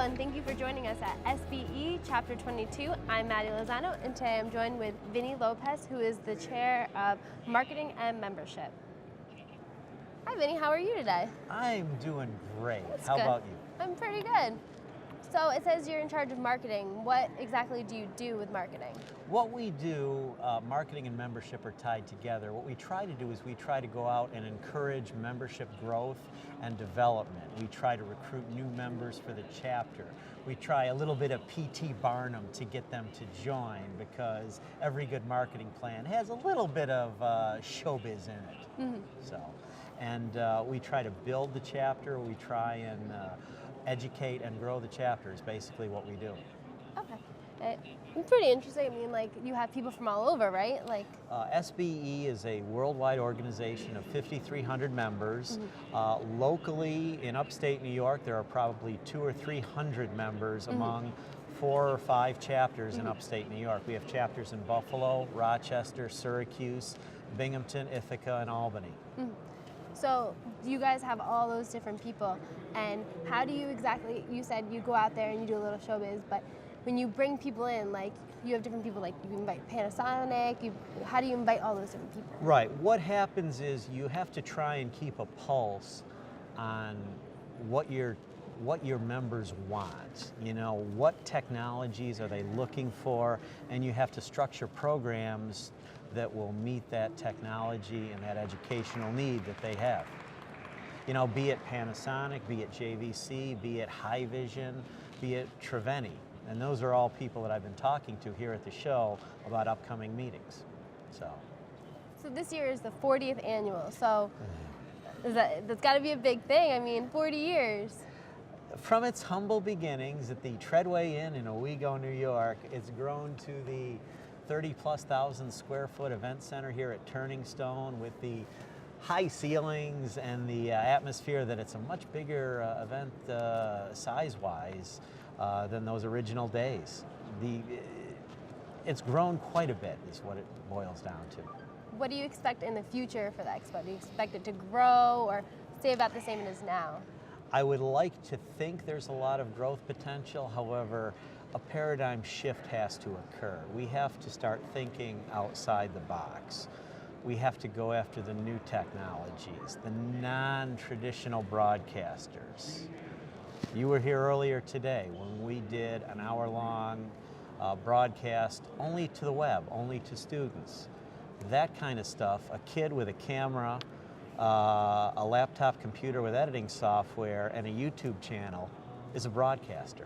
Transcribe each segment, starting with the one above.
and thank you for joining us at SBE Chapter 22. I'm Maddie Lozano, and today I'm joined with Vinny Lopez, who is the Chair of Marketing and Membership. Hi Vinny, how are you today? I'm doing great. That's How good. about you? I'm pretty good. So it says you're in charge of marketing. What exactly do you do with marketing? What we do, marketing and membership are tied together. What we try to do is we try to go out and encourage membership growth and development. We try to recruit new members for the chapter. We try a little bit of P.T. Barnum to get them to join, because every good marketing plan has a little bit of showbiz in it. Mm-hmm. And we try to build the chapter. We try and educate and grow the chapter is basically what we do. Okay. It's pretty interesting. I mean, like, you have people from all over, right? Like, SBE is a worldwide organization of 5,300 members. Locally in upstate New York, there are probably 200 or 300 members among 4 or 5 chapters in upstate New York. We have chapters in Buffalo, Rochester, Syracuse, Binghamton, Ithaca, and Albany. so you guys have all those different people, and how do you exactly, you said you go out there and you do a little showbiz, but when you bring people in, like, you have different people, like you invite Panasonic, how do you invite all those different people? Right. What happens is you have to try and keep a pulse on what your members want. You know, what technologies are they looking for, and you have to structure programs that will meet that technology and that educational need that they have. You know, be it Panasonic, be it JVC, be it High Vision, be it Treveni. And those are all people that I've been talking to here at the show about upcoming meetings. So this year is the 40th annual, so that's got to be a big thing. I mean, 40 years. From its humble beginnings at the Treadway Inn in Owego, New York, it's grown to the 30,000+ square foot event center here at Turning Stone, with the high ceilings and the atmosphere that it's a much bigger event size-wise than those original days. It's grown quite a bit is what it boils down to. What do you expect in the future for the Expo? Do you expect it to grow or stay about the same it is now? I would like to think there's a lot of growth potential. However, a paradigm shift has to occur. We have to start thinking outside the box. We have to go after the new technologies, the non-traditional broadcasters. You were here earlier today when we did an hour-long broadcast only to the web, only to students. That kind of stuff, a kid with a camera, a laptop computer with editing software, and a YouTube channel is a broadcaster.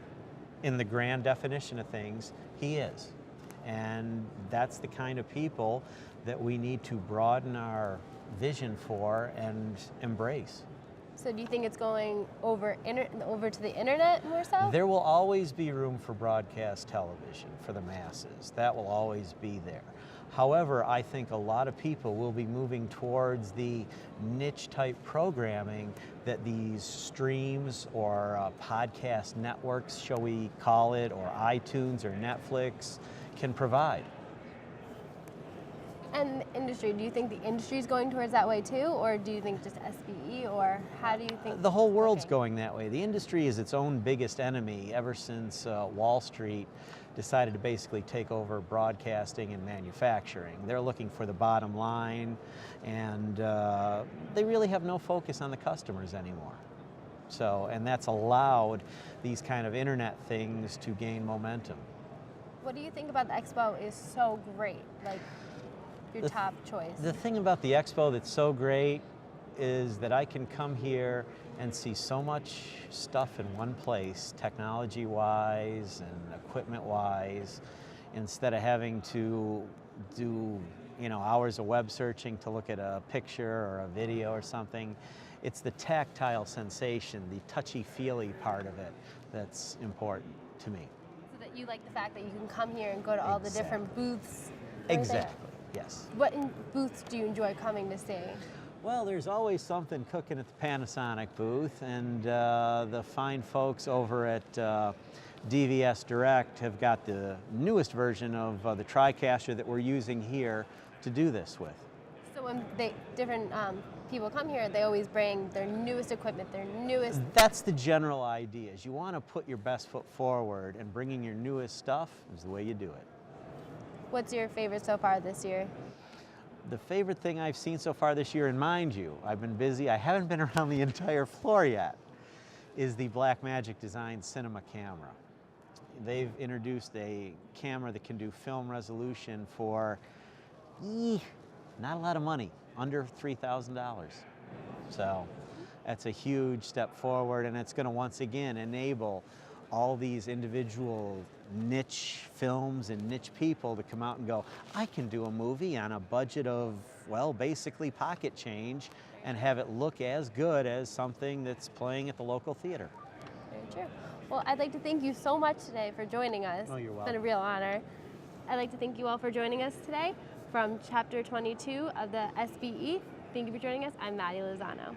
In the grand definition of things, he is. And that's the kind of people that we need to broaden our vision for and embrace. So do you think it's going over to the internet more so? There will always be room for broadcast television for the masses. That will always be there. However, I think a lot of people will be moving towards the niche type programming that these streams or podcast networks, shall we call it, or iTunes or Netflix can provide. And the industry, do you think the industry is going towards that way too, or do you think just SBE, or how do you think? The whole world's going that way. The industry is its own biggest enemy ever since Wall Street decided to basically take over broadcasting and manufacturing. They're looking for the bottom line, and they really have no focus on the customers anymore. So, and that's allowed these kind of internet things to gain momentum. What do you think about the Expo is so great? Like, your top choice? The thing about the Expo that's so great is that I can come here and see so much stuff in one place, technology-wise and equipment-wise, instead of having to do, you know, hours of web searching to look at a picture or a video or something. It's the tactile sensation, the touchy-feely part of it that's important to me. So that you like the fact that you can come here and go to all the different booths? Exactly, yes. What booths do you enjoy coming to see? Well, there's always something cooking at the Panasonic booth, and the fine folks over at DVS Direct have got the newest version of the TriCaster that we're using here to do this with. So when different people come here, they always bring their newest equipment, their newest. That's the general idea. Is you want to put your best foot forward, and bringing your newest stuff is the way you do it. What's your favorite so far this year? The favorite thing I've seen so far this year, and mind you, I've been busy, I haven't been around the entire floor yet, is the Blackmagic Design Cinema camera. They've introduced a camera that can do film resolution for not a lot of money, under $3,000. So that's a huge step forward, and it's going to once again enable all these individual niche films and niche people to come out and go, I can do a movie on a budget of, well, basically pocket change and have it look as good as something that's playing at the local theater. Very true. Well, I'd like to thank you so much today for joining us. Oh, you're welcome. It's been a real honor. I'd like to thank you all for joining us today from Chapter 22 of the SBE. Thank you for joining us. I'm Maddie Lozano.